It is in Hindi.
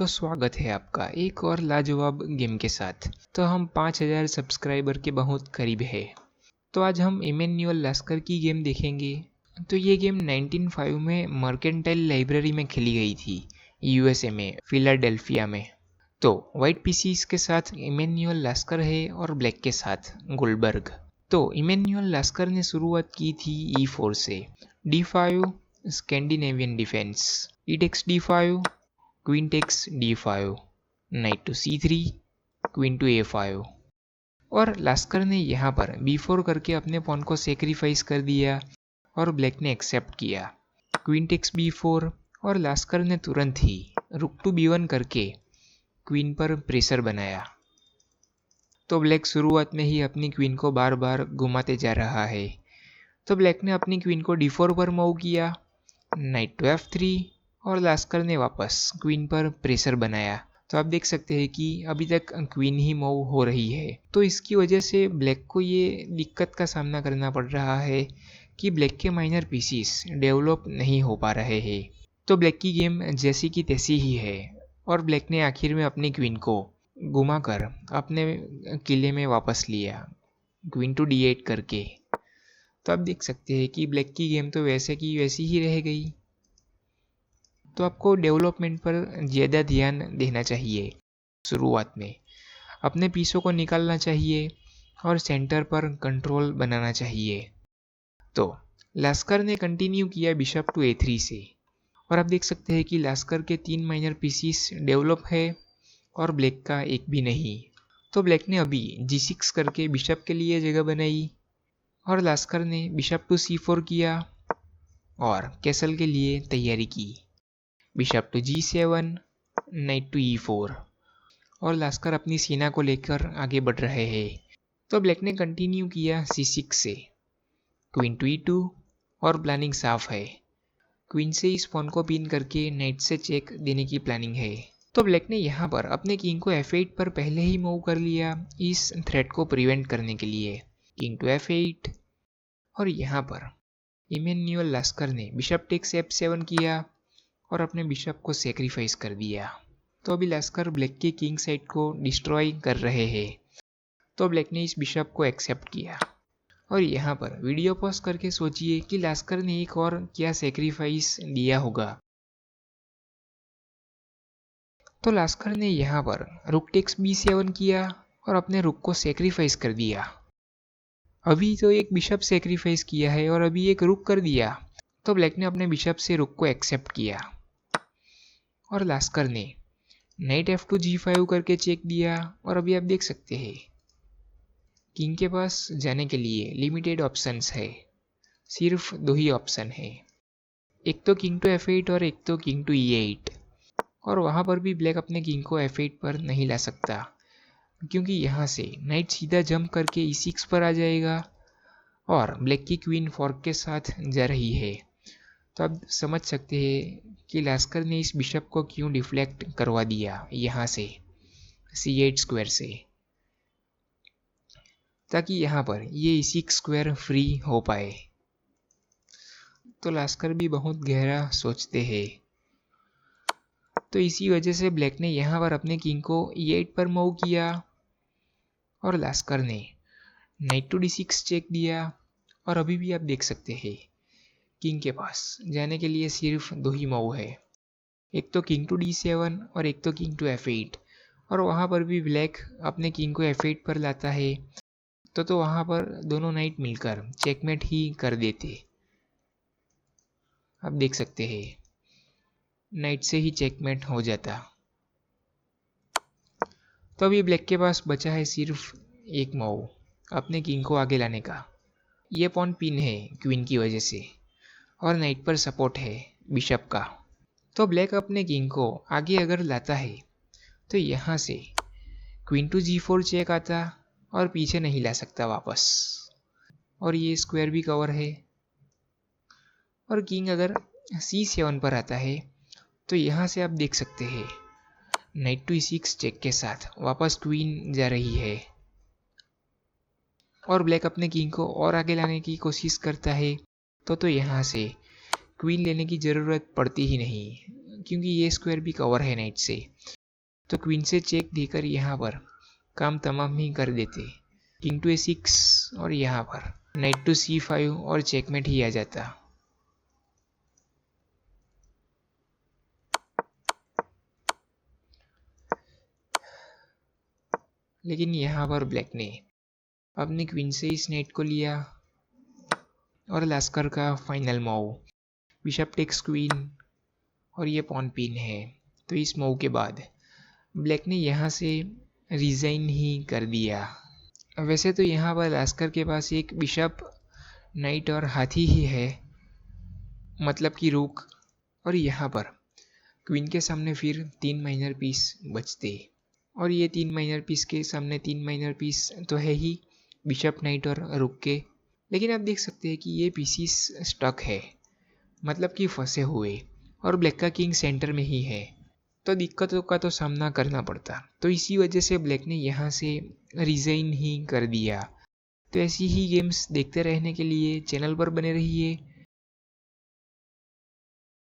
तो स्वागत है आपका एक और लाजवाब गेम के साथ। तो हम 5000 सब्सक्राइबर के बहुत करीब है। तो आज हम इमैनुअल लास्कर की गेम देखेंगे। तो ये गेम 1905 में मर्केंटाइल लाइब्रेरी में खेली गई थी, यूएसए में, फिलाडेल्फिया में। तो वाइट पीसीस के साथ इमैनुअल लास्कर है और ब्लैक के साथ गोल्डबर्ग। तो इमैनुअल लास्कर ने शुरुआत की थी E4 से। D5 Scandinavian defence, e takes D5, queen takes D5, knight to C3, queen to A5। और लास्कर ने यहाँ पर B4 करके अपने पॉन को सेक्रीफाइस कर दिया और ब्लैक ने एक्सेप्ट किया। क्वीन टेक्स B4 और लास्कर ने तुरंत ही रुक टू B1 करके क्वीन पर प्रेशर बनाया। तो ब्लैक शुरुआत में ही अपनी क्वीन को बार बार घुमाते जा रहा है। तो ब्लैक ने अपनी क्वीन को D4 पर मूव किया, नाइट टू F3 और लास्कर ने वापस क्वीन पर प्रेशर बनाया। तो आप देख सकते हैं कि अभी तक क्वीन ही मूव हो रही है। तो इसकी वजह से ब्लैक को ये दिक्कत का सामना करना पड़ रहा है कि ब्लैक के माइनर पीसीस डेवलप नहीं हो पा रहे हैं। तो ब्लैक की गेम जैसी की तैसी ही है और ब्लैक ने आखिर में अपनी क्वीन को घुमाकर अपने किले में वापस लिया, क्वीन टू D8 करके। तो आप देख सकते हैं कि ब्लैक की गेम तो वैसे की वैसी ही रह गई। तो आपको डेवलपमेंट पर ज़्यादा ध्यान देना चाहिए। शुरुआत में अपने पीसों को निकालना चाहिए और सेंटर पर कंट्रोल बनाना चाहिए। तो लास्कर ने कंटिन्यू किया बिशप टू A3 से और आप देख सकते हैं कि लास्कर के 3 माइनर पीसीस डेवलप है और ब्लैक का एक भी नहीं। तो ब्लैक ने अभी G6 करके बिशप के लिए जगह बनाई और लास्कर ने बिशप टू C4 किया और कैसल के लिए तैयारी की। Bishop to G7, night to E4 और लास्कर अपनी सेना को लेकर आगे बढ़ रहे हैं। तो ब्लैक ने कंटिन्यू किया C6 से, क्वीन टू E2 और प्लानिंग साफ है। क्वीन से इस पॉन को पिन करके नाइट से चेक देने की प्लानिंग है। तो ब्लैक ने यहाँ पर अपने किंग को F8 पर पहले ही मूव कर लिया इस थ्रेट को प्रिवेंट करने के लिए। किंग टू F8 और यहाँ पर इमैनुअल लास्कर ने बिशप टेक्स F7 किया और अपने बिशप को सेक्रीफाइस कर दिया। तो अभी लास्कर ब्लैक के किंग साइड को डिस्ट्रॉय कर रहे हैं। तो ब्लैक ने इस बिशप को एक्सेप्ट किया और यहाँ पर वीडियो पॉज करके सोचिए कि लास्कर ने एक और क्या सेक्रीफाइस दिया होगा। तो लास्कर ने यहाँ पर रुक टेक्स B7 किया और अपने रुक को सेक्रीफाइस कर दिया। अभी तो एक बिशप सेक्रीफाइस किया है और अभी एक रुक कर दिया। तो ब्लैक ने अपने बिशप से रुक को एक्सेप्ट किया और लास्कर ने नाइट F2 G5 करके चेक दिया और अभी आप देख सकते हैं किंग के पास जाने के लिए लिमिटेड ऑप्शंस है, सिर्फ 2 ही ऑप्शन है, एक तो किंग टू F8 और एक तो किंग टू E8। और वहाँ पर भी ब्लैक अपने किंग को F8 पर नहीं ला सकता क्योंकि यहाँ से नाइट सीधा जंप करके E6 पर आ जाएगा और ब्लैक की क्वीन फॉर्क के साथ जा रही है। तो आप समझ सकते हैं कि लास्कर ने इस बिशप को क्यों डिफ्लेक्ट करवा दिया यहाँ से C8 स्क्वायर से, ताकि यहाँ पर ये E6 स्क्वायर फ्री हो पाए। तो लास्कर भी बहुत गहरा सोचते हैं। तो इसी वजह से ब्लैक ने यहाँ पर अपने किंग को E8 पर मूव किया और लास्कर ने नाइट टू D6 चेक दिया और अभी भी आप देख सकते हैं किंग के पास जाने के लिए सिर्फ 2 ही मूव है, एक तो किंग टू D7 और एक तो किंग टू F8। और वहाँ पर भी ब्लैक अपने किंग को F8 पर लाता है तो वहाँ पर दोनों नाइट मिलकर चेकमेट ही कर देते। आप देख सकते हैं नाइट से ही चेकमेट हो जाता। तो अभी ब्लैक के पास बचा है सिर्फ एक मूव अपने किंग को आगे लाने का। ये पॉन पिन है क्वीन की वजह से और नाइट पर सपोर्ट है बिशप का। तो ब्लैक अपने किंग को आगे अगर लाता है तो यहाँ से क्वीन टू G4 चेक आता और पीछे नहीं ला सकता वापस और ये स्क्वायर भी कवर है। और किंग अगर C7 पर आता है तो यहाँ से आप देख सकते हैं नाइट टू E6 चेक के साथ वापस क्वीन जा रही है और ब्लैक अपने किंग को और आगे लाने की कोशिश करता है तो यहाँ से क्वीन लेने की ज़रूरत पड़ती ही नहीं, क्योंकि ये स्क्वायर भी कवर है नाइट से। तो क्वीन से चेक देकर यहाँ पर काम तमाम ही कर देते। किंग टू A6 और यहाँ पर नाइट टू C5 और चेकमेट ही आ जाता। लेकिन यहाँ पर ब्लैक ने अपनी क्वीन से इस नाइट को लिया और लास्कर का final move bishop takes queen और ये पॉन पिन है। तो इस मूव के बाद ब्लैक ने यहाँ से रिजाइन ही कर दिया। वैसे तो यहाँ पर लास्कर के पास एक बिशप नाइट और हाथी ही है, मतलब कि रूक, और यहाँ पर क्वीन के सामने फिर 3 माइनर पीस बचते। और ये 3 माइनर पीस के सामने 3 माइनर पीस तो है ही बिशप नाइट और रुक के। लेकिन आप देख सकते हैं कि ये पीसीस स्टक है, मतलब कि फंसे हुए, और ब्लैक का किंग सेंटर में ही है, तो दिक्कतों का तो सामना करना पड़ता। तो इसी वजह से ब्लैक ने यहाँ से रिजाइन ही कर दिया। तो ऐसी ही गेम्स देखते रहने के लिए चैनल पर बने रहिए।